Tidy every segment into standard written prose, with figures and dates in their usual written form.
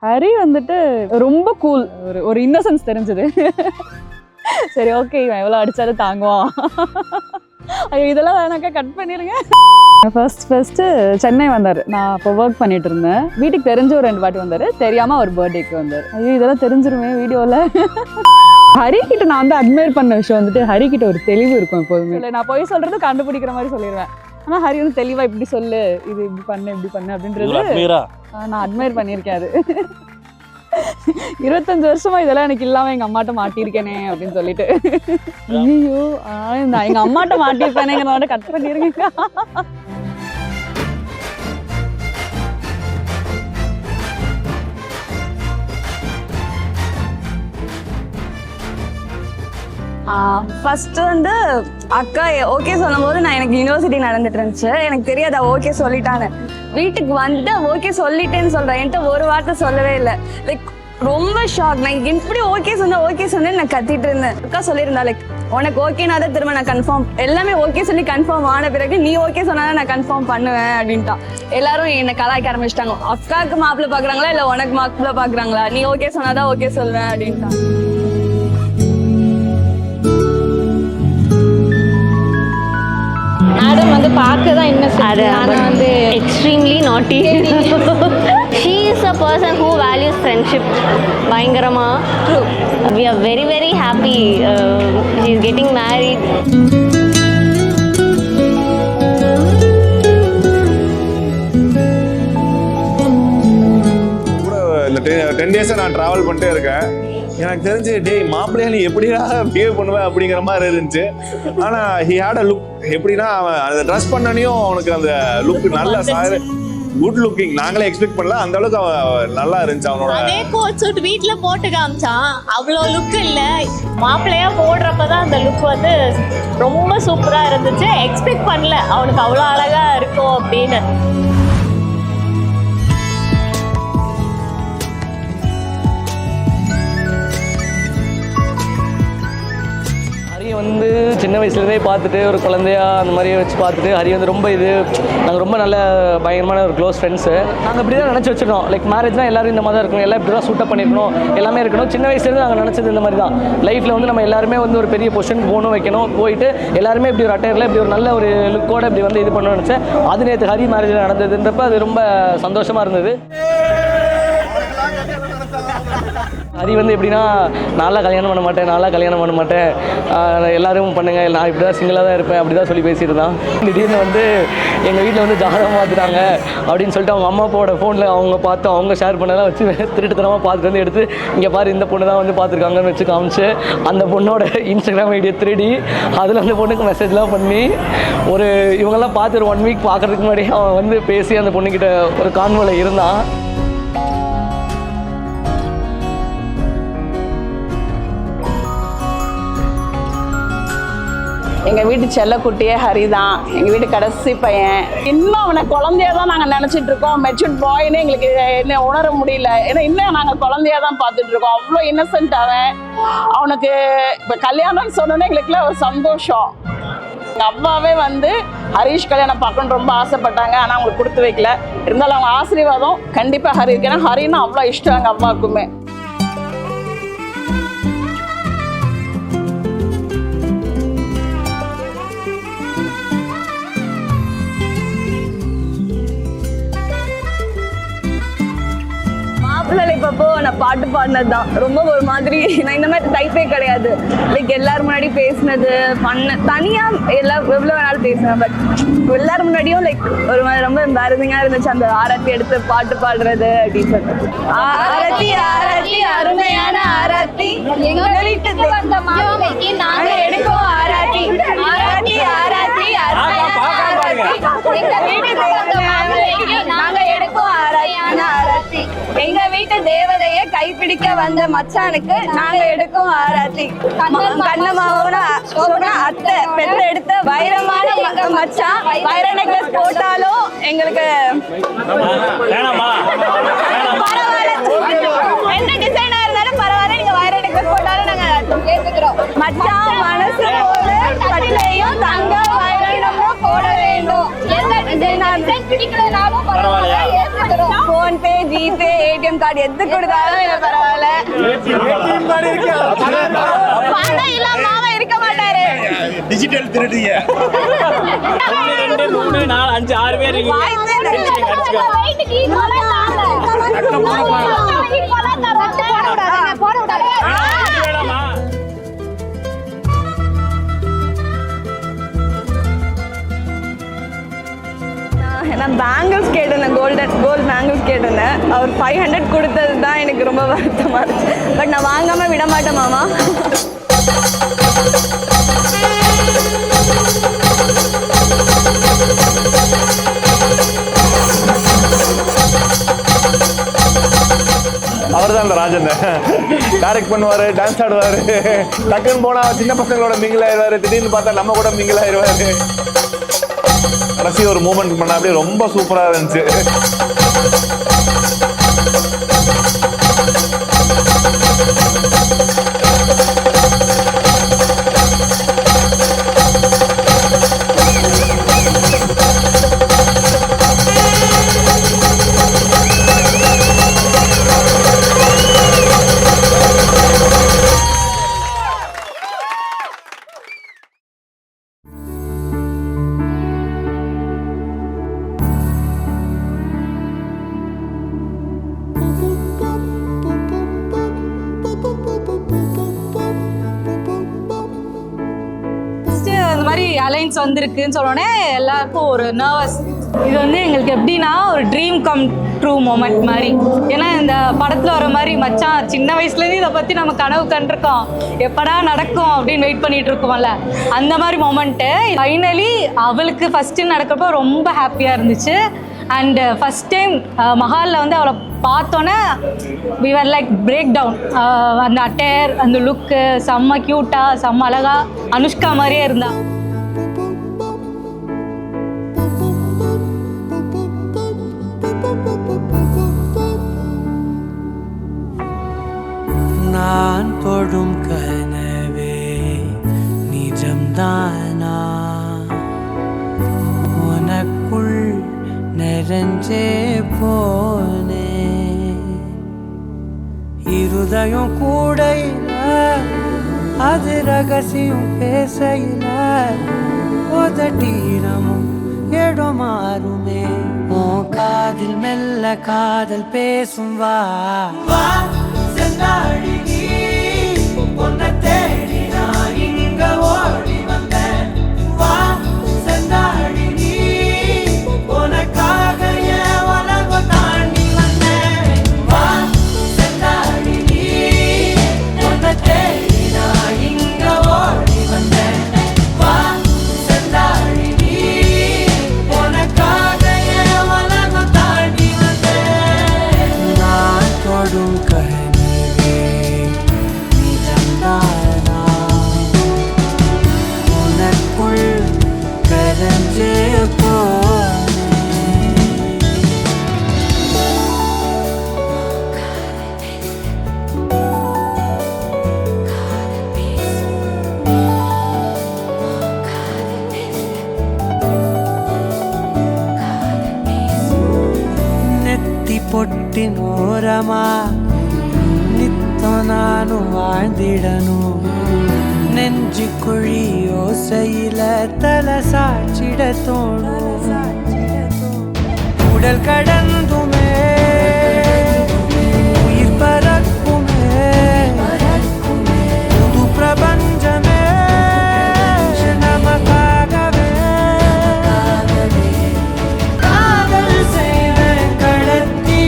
ஹரி வந்துட்டு ரொம்ப கூல், ஒரு இன்னசென்ஸ் தெரிஞ்சது. சரி ஓகே, இவன் எவ்வளோ அடித்தாலும் தாங்குவான். ஐயோ இதெல்லாம் வேணாக்கா, கட் பண்ணிடுங்க. ஃபர்ஸ்ட்டு சென்னை வந்தார். நான் இப்போ ஒர்க் பண்ணிட்டு இருந்தேன். வீட்டுக்கு தெரிஞ்ச ஒரு 2 வாட்டி வந்தார். தெரியாமல் அவர் பர்த்டேக்கு வந்தார். ஐயோ இதெல்லாம் தெரிஞ்சிருமே வீடியோவில். ஹரிக்கிட்ட நான் வந்து அட்மையர் பண்ண விஷயம் வந்துட்டு, ஹரிக்கிட்ட ஒரு தெளிவு இருக்கும் எப்போதுமே. இல்லை நான் போய் சொல்கிறது கண்டுபிடிக்கிற மாதிரி சொல்லிடுவேன். ஆனால் ஹரி வந்து தெளிவாக இப்படி சொல்லு, இது இப்படி பண்ணு அப்படின்றது நான் அட்மையர் பண்ணியிருக்கேன். அது 25 வருஷமா இதெல்லாம் எனக்கு இல்லாமல் எங்கள் அம்மாட்ட மாட்டியிருக்கேனே அப்படின்னு சொல்லிட்டு. ஐயோ நான் எங்கள் அம்மாட்ட மாட்டியிருப்பேனேங்கிறத கட் பண்ணியிருக்கேன். ஃபர்ஸ்ட் வந்து அக்கா ஓகே சொல்லும் போது எனக்கு யூனிவர்சிட்டி நடந்துட்டு இருந்துச்சு. எனக்கு தெரியாது ஓகே சொல்லிட்டான்னு. வீட்டுக்கு வந்துட்டு ஓகே சொல்லிட்டேன்னு சொல்றேன். என்கிட்ட ஒரு வார்த்தை சொல்லவே இல்லை. லைக் ரொம்ப ஷாக். நான் எப்படி ஓகே சொன்னேன்னு நான் கத்திட்டு இருந்தேன். அக்கா சொல்லியிருந்தா லைக் உனக்கு ஓகேனா தான் திரும்ப நான் கன்ஃபார்ம், எல்லாமே ஓகே சொல்லி கன்ஃபார்ம் ஆன பிறகு நீ ஓகே சொன்னாலும் நான் கன்ஃபார்ம் பண்ணுவேன் அப்படின்ட்டான். எல்லாரும் என்னை கலாய்க்க ஆரம்பிச்சிட்டாங்க. அக்காவுக்கு மாப்பிள்ளை பாக்குறாங்களா இல்லை உனக்கு மாப்பிள்ளை பாக்குறாங்களா, நீ ஓகே சொன்னாதான் ஓகே சொல்வேன் அப்படின்ட்டான். மேடம் வந்து பார்க்க தான் இன்னசென்ட், ஆனா வந்து எக்ஸ்ட்ரீம்லி நாட்டி. She is a person who values friendship பயங்கரமா. True. We are very very happy. She is getting married. கூட இந்த 10 டேஸாக நான் ட்ராவல் பண்ணிட்டே இருக்கேன். எனக்கு தெரிஞ்சு டேய் மாப்பிள்ளையா நீ எப்படியா பிஹேவ் பண்ணுவேன் அப்படிங்கிற மாதிரி இருந்துச்சு. ஆனால் ஹி ஹேட் அ லுக். எப்படின்னா அவன் அந்த ட்ரெஸ் பண்ணனையும் அவனுக்கு அந்த லுக் நல்ல குட் லுக்கிங். நாங்களே எக்ஸ்பெக்ட் பண்ணல, அந்த அளவுக்கு அவன் நல்லா இருந்துச்சு. அவனோட அதே கோட் சூட் வீட்ல போட்டு காமிச்சான். அவ்வளோ லுக் இல்ல, மாப்பிள்ளையா போடுறப்பதான் அந்த லுக் வந்து ரொம்ப சூப்பரா இருந்துச்சு. எக்ஸ்பெக்ட் பண்ணல அவனுக்கு அவ்வளோ அழகா இருக்கும் அப்படின்னு. வந்து சின்ன வயசுலேருந்தே பார்த்துட்டு ஒரு குழந்தையா அந்த மாதிரி வச்சு பார்த்துட்டு ஹரி வந்து ரொம்ப நாங்கள் ரொம்ப நல்ல பயங்கரமான ஒரு க்ளோஸ் ஃப்ரெண்ட்ஸு. நாங்கள் இப்படி தான் நினச்சி வச்சுருந்தோம். லைக் மேரேஜ்னால் எல்லோரும் இந்த மாதிரி தான் இருக்கணும், எல்லாம் இப்படி தான் சூட்டப் பண்ணியிருக்கணும், எல்லாமே இருக்கணும். சின்ன வயசுலேருந்து நாங்கள் நினச்சது இந்த மாதிரி தான். லைஃப்பில் வந்து நம்ம எல்லாருமே வந்து ஒரு பெரிய பொசிஷனுக்கு போகணும், வைக்கணும், போயிட்டு எல்லாருமே இப்படி ஒரு அட்டையரில் இப்படி ஒரு நல்ல ஒரு லுக்கோடு இப்படி வந்து இது பண்ணணும்னு நினச்சேன். அது நேற்று ஹரி மேரேஜில் நடந்ததுன்றப்ப அது ரொம்ப சந்தோஷமாக இருந்தது. ஹரி வந்து எப்படின்னா நான்லாம் கல்யாணம் பண்ண மாட்டேன், எல்லோரும் பண்ணுங்கள், நான் இப்படி தான் சிங்கிளாக தான் இருப்பேன் அப்படி தான் சொல்லி பேசிட்டு தான். திடீர்னு வந்து எங்கள் வீட்டில் வந்து ஜாதகம் பார்த்துட்டாங்க அப்படின்னு சொல்லிட்டு அவங்க அம்மா அப்பாவோட ஃபோனில் அவங்க பார்த்து அவங்க ஷேர் பண்ணதெல்லாம் வச்சு திருட்டுத்தனமாக பார்த்துட்டு வந்து எடுத்து இங்கே பாரு இந்த பொண்ணு தான் வந்து பார்த்துருக்காங்கன்னு வச்சு காமிச்சு அந்த பொண்ணோட இன்ஸ்டாகிராம் ஐடியை திருடி அதில் அந்த பொண்ணுக்கு மெசேஜ்லாம் பண்ணி இவங்கெல்லாம் பார்த்து ஒரு 1 வீக் பார்க்குறதுக்கு முன்னாடி அவன் வந்து பேசி அந்த பொண்ணுக்கிட்ட ஒரு கான்வோவில் இருந்தான். எங்கள் வீட்டு செல்லக்குட்டியே ஹரி தான், எங்கள் வீட்டு கடைசி பையன். இன்னும் அவனை குழந்தையா தான் நாங்கள் நினச்சிட்டு இருக்கோம். மெச்சூர்ட் பாய்னு எங்களுக்கு என்ன உணர முடியல. ஏன்னா இன்னும் நாங்கள் குழந்தையா தான் பார்த்துட்டு இருக்கோம். அவ்வளோ இன்னசென்ட் அவனுக்கு. இப்போ கல்யாணம்னு சொன்னோன்னே எங்களுக்குலாம் ஒரு சந்தோஷம். எங்கள் அம்மாவே வந்து ஹரிஷ் கல்யாணம் பார்க்கணுன்னு ரொம்ப ஆசைப்பட்டாங்க, ஆனால் அவங்களுக்கு கொடுத்து வைக்கல. இருந்தாலும் அவங்க ஆசீர்வாதம் கண்டிப்பாக ஹரி இருக்கு. ஏன்னா ஹரின்னு அவ்வளோ இஷ்டம் எங்கள் அம்மாவுக்குமே. இப்போ நான் பாட்டு பாடினது தான் ரொம்ப ஒரு மாதிரி. நான் இந்த மாதிரி டைப்பே கிடையாது. லைக் எல்லாரும் முன்னாடி பேசினது தனியாக எவ்வளோ வேணாலும் பேசினேன். பட் எல்லாரும் முன்னாடியும் லைக் ஒரு மாதிரி ரொம்ப எம்பாரசிங்காக இருந்துச்சு அந்த ஆரத்தி எடுத்து பாட்டு பாடுறது அப்படின்னு சொல்லிட்டு. ஆரத்தி ஆரத்தி அருமையான ஆரத்தி எங்க வீட்டுக்கு வந்த மாப்பிள்ளைக்கு நாங்க எடுக்கும் ஆராத்தி. ஆராத்தி ஆராத்தி எங்க வீட்டுக்கு வந்த மாப்பிள்ளைக்கு நாங்க எடுக்கும் ஆராத்தியான ஆராத்தி. எங்க வீட்டு தேவதைய கைப்பிடிக்க வந்த மச்சானுக்கு நாங்க எடுக்கும் ஆராத்தி. கண்ணமாவோட அத்தை பெற்ற எடுத்த வைரமான மச்சான் வைர நெக்லஸ் போட்டாலும் எங்களுக்கு எந்த டிசைனா இருந்தாலும் பரவாயில்ல, நீங்க வைர நெக்லஸ் போட்டாலும் நாங்க ஏத்துக்கிறோம். மச்சான் மனசு போல கட்டிலையும் தங்க வைரமும் போட வேண்டும். போன் பே, ஜிபே, ஏடிஎம் கார்டு எது கொடுத்தாலும் எனக்கு பரவாயில்ல. பணம் இல்லாம மாமா இருக்க மாட்டாரு. டிஜிட்டல் திருடுங்க. 2 3 4 5 6 பேர் நான் பேங்கிள்ஸ் கேட்டிருந்தேன், கோல்ட் பேங்கிள்ஸ் கேட்டிருந்தேன். அவர் 500 கொடுத்தது தான் எனக்கு ரொம்ப வருத்தமாக இருந்துச்சு. பட் நான் வாங்காமல் விட மாட்டேன் மாமா. அவர் தான் அந்த ராஜன். டைரக்ட் பண்ணுவார், டான்ஸ் ஆடுவார். டக்குன்னு போனால் சின்ன பசங்களோட மிங்கிள் ஆயிடுவார். திடீர்னு பார்த்தா நம்ம கூட மிங்கிள் ஆயிடுவார். கடைசி ஒரு மூமெண்ட் பண்ண அப்படியே ரொம்ப சூப்பராக இருந்துச்சு. அலைன்ஸ் வந்திருக்குன்னு சொன்னோடனே எல்லாருக்கும் ஒரு நர்வஸ். இது வந்து எங்களுக்கு எப்படின்னா ஒரு ட்ரீம் கம் ட்ரூ மொமெண்ட் மாதிரி. ஏன்னா இந்த படத்தில் வர மாதிரி மச்சான் சின்ன வயசுலேருந்து இதை பற்றி நம்ம கனவு கண்டிருக்கோம், எப்படா நடக்கும் அப்படின்னு வெயிட் பண்ணிட்டு இருக்கோம்ல, அந்த மாதிரி மொமெண்ட்டு ஃபைனலி அவளுக்கு ஃபஸ்ட்டு நடக்கிறப்போ ரொம்ப ஹாப்பியாக இருந்துச்சு. அண்ட் ஃபஸ்ட் டைம் மஹாலில் வந்து அவளை பார்த்தோன்னே we were like break down. அந்த அட்டையர், அந்த லுக்கு செம்ம க்யூட்டாக, செம்ம அழகா அனுஷ்கா மாதிரியே இருந்தா. நான் தொடும் கனவே நிஜம்தானா, உனக்குள் நிறைஞ்சே போனே, இருதயம் கூடையில அது ரகசியம் பேசையில உதட்டீரமும் இடம் மாறுமே, உன் காதில் மெல்ல காதல் பேசும் வா செந்தாழி நீ, உன்னை தேடி நான் இங்க ஓடி வந்தேன். வா செந்தாழி நீ, உனக்காக என் உலகம் தாண்டி வந்தேன். வா செந்தாழி நீ, உன்னை தேடி நான் இங்க ஓடி வந்தேன். வா செந்தாழி நீ, உனக்காக என் உலகம் தாண்டி வந்தேன். நான் தொடும் பொட்டினோரமா நித்தம் நானும் வாழ்ந்திடணும், நெஞ்சு குழி யோசையில தலை சாச்சிட தோணும், உடல் கடந்துமே உயிர் பறக்குமே, புது பிரபஞ்சமே நமக்காகவே காதல் செய்வேன் கடத்தி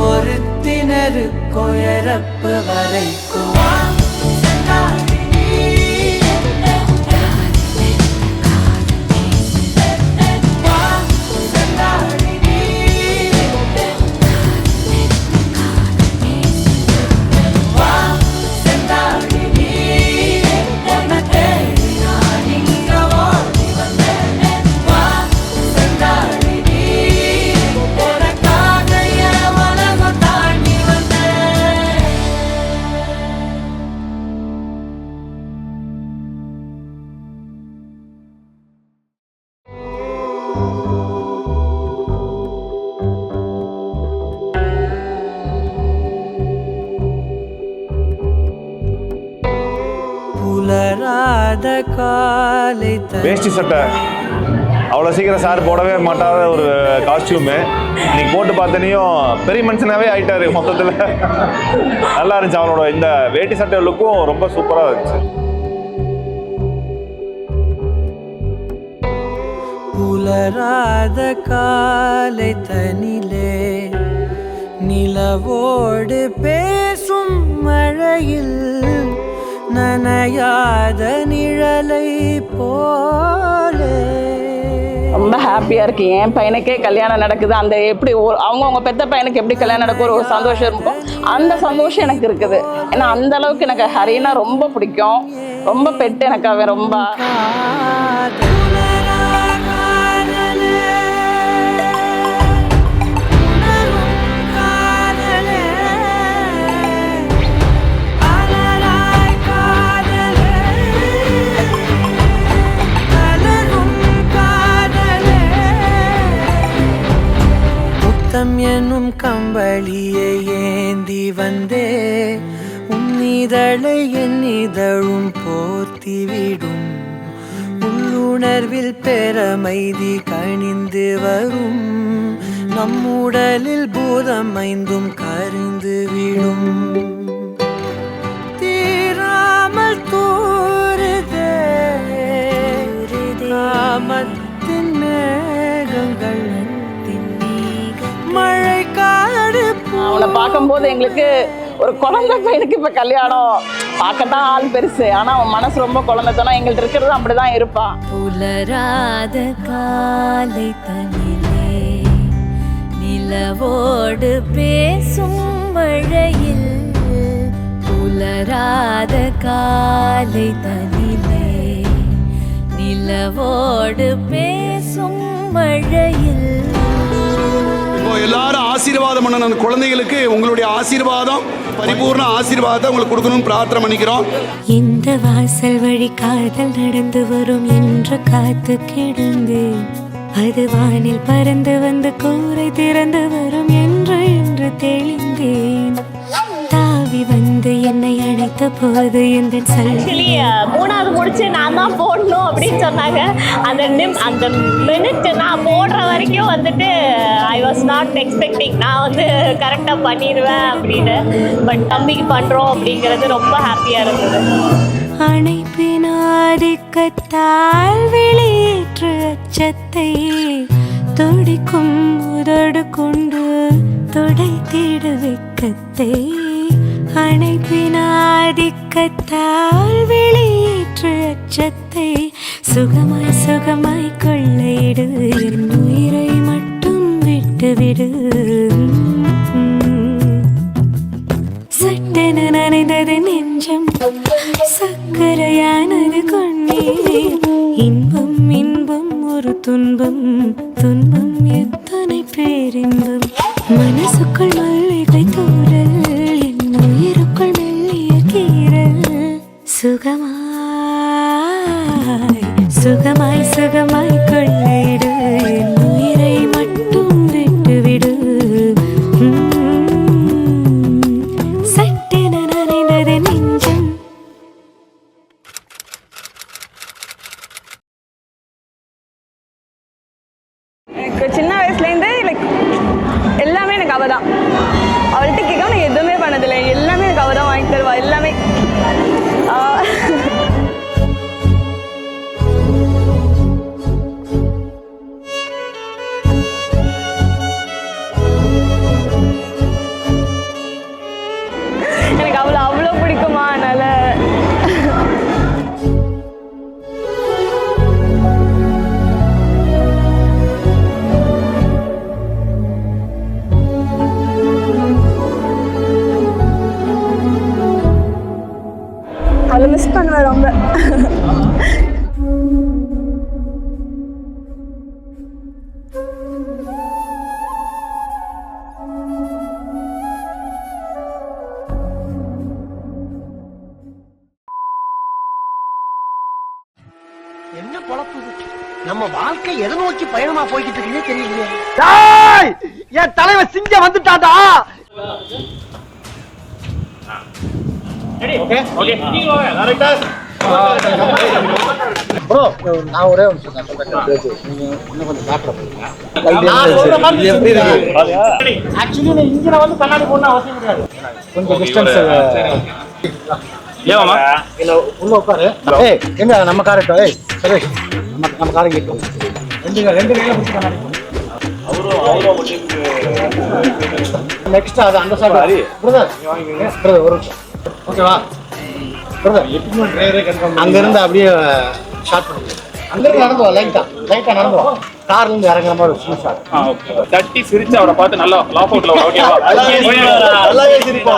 ஒருத்தினருக்கும் இறப்பு வரைக்கும். புலராத காலை வேஷ்டி சட்டை அவ்வளோ சீக்கிரம் சார் போடவே மாட்டாத ஒரு காஸ்டியூமு இன்னைக்கு போட்டு பார்த்தனையும் பெரிய மனுஷனாவே ஆயிட்டாரு மொத்தத்தில். நல்லா இருந்துச்சு அவனோட இந்த வேட்டி சட்டை லுக்கும் ரொம்ப சூப்பராக இருந்துச்சு. புலராத காலை தனிலே நிலவோடு பேசும் மழையில் நனையாத நிழலை போலே. ரொம்ப ஹாப்பியாக இருக்கு. என் பையனுக்கே கல்யாணம் நடக்குது. அந்த எப்படி அவங்கவுங்க பெத்த பையனுக்கு எப்படி கல்யாணம் நடக்கும் ஒரு சந்தோஷம் இருக்கும், அந்த சந்தோஷம் எனக்கு இருக்குது. ஏன்னா அந்த அளவுக்கு எனக்கு ஹரினா ரொம்ப பிடிக்கும். ரொம்ப பெட்டு எனக்கு அவன் ரொம்ப. என்னும் கம்பளியை ஏந்தி வந்தே உன்னிதழை என் இதழும் போர்த்திவிடும் உள்ளுணர்வில் பெறமைதி கணிந்து வரும் நம்முடலில் பூதம் ஐந்தும் கரிந்து விடும் தீராமல் தூருதே காமத்தின் மேகங்கள் மழை காடு. அவனை பார்க்கும்போது எங்களுக்கு ஒரு குழந்தை பையனுக்கு இப்போ கல்யாணம் பார்க்கத்தான் ஆள் பெருசு, ஆனால் அவன் மனசு ரொம்ப குழந்தைத்தனா. எங்கள்கிட்ட இருக்கிறது அப்படிதான் இருப்பான். புலராத காலை தனிலே நிலவோடு பேசும் மழையில் புலராத காலை தனிலே நிலவோடு பேசும் மழையில். எல்லாரும் ஆசீர்வாதம் பண்ணணும். அந்த குழந்தைகளுக்கு உங்களுடைய ஆசீர்வாதம், பரிபூர்ண ஆசீர்வாதத்தை உங்களுக்கு கொடுக்கணும்னு பிரார்த்தனை பண்ணிக்கிறோம். இந்த வாசல் வழி காதல் நடந்து வரும் என்று காத்து கிடந்து அது வானில் பறந்து வந்து கூரை திறந்து வரும் என்று தெளிந்தேன். தாவி வந்து என்னை அழைத்த போது இந்த ஆக்சுவலி 3வது முடிச்சு நான் தான் போடணும் அப்படின்னு சொன்னாங்க. அந்த மினிட் நான் போடுற வரைக்கும் வந்துட்டு ஐ வாஸ் நாட் எக்ஸ்பெக்டிங் நான் வந்து கரெக்டாக பண்ணிடுவேன் அப்படின்னு. பட் தம்பிக்கு பண்ணுறோம் அப்படிங்கிறது ரொம்ப ஹாப்பியாக இருந்தது. அணைப்பின் ஆதிக்கத்தால் வெளியேற்று அச்சத்தை துடிக்கும் உதடு கொண்டு துடைத்திடு வெட்கத்தை. அணைப்பின் ஆதிக்கத்தால் வெளியேற்று அச்சத்தை சுகமாய் சுகமாய் கொள்ளையிடு என் உயிரை மட்டும் விட்டுவிடு. சட்டென நனைந்தது நெஞ்சம் சக்கரையானது கொண்டீர். இன்பம் இன்பம் ஒரு துன்பம் துன்பம் எத்தனை பேரின்பம். மனசுக்குள் மல்லிகை தூரல் என் உயிருக்குள் மெல்லிய கீரல். சுகமாய் சுகமாய் சுகமாய் கொள்ளையிடு என் உயிரை மட்டும் விட்டுவிடு. சட்டென நனைந்தது நெஞ்சம். எனக்கு சின்ன வயசுலேருந்து லைக் எல்லாமே எனக்கு அவள் தான். அவள்கிட்ட கேட்காம நான் எதுவுமே பண்ணதில்லை. எல்லாமே எனக்கு அவள் தான் வாங்கி தருவா. எல்லாமே எனக்கு அவளை அவ்வளோ பிடிக்குமா. அதனால அவளை மிஸ் பண்ணுவேன் ரொம்ப. என்ன பொழப்புது நம்ம வாழ்க்கை எதை நோக்கி பயணமா போய்கிட்டு இருக்குன்னே தெரியலையே. என் தலைவன் சிங்கம் வந்துட்டாடா. ஓகே ஓகே ப்ரோ நான் ஒரே ஒரு விஷயம் சொல்றேன். நீங்க இன்னும் கொஞ்சம் பேக்ல போறீங்க. நான் சொல்ற மாதிரி எப்படி இருக்கு? ஆக்சுவலி நான் இங்க வந்து கண்ணாடி போடணும் அவசியம் கிடையாது. கொஞ்சம் டிஸ்டன்ஸ் ஏவாமா இல்ல உள்ள உட்காரு. ஏய் எங்க நம்ம கார் ஏய் சரி நம்ம கார் இங்க ரெண்டு கையில பிடிச்சு கண்ணாடி நெக்ஸ்ட் அது அந்த சைடு பிரதர் பிரதர் ஒரு நிமிஷம் ஓகேவா பிரதர் எப்பவுமே டிரைவரே கன்ஃபார்ம் அங்க இருந்து அப்படியே ஷார்ட் பண்ணுங்க அங்க இருந்து நடந்து லைட்டா நடந்து கார்ல இருந்து இறங்குற மாதிரி ஒரு சின்ன ஷாட் ஓகே தட்டி சிரிச்சு அவரை பார்த்து நல்லா லாஃப் அவுட்ல ஓகேவா நல்லாவே சிரிப்பா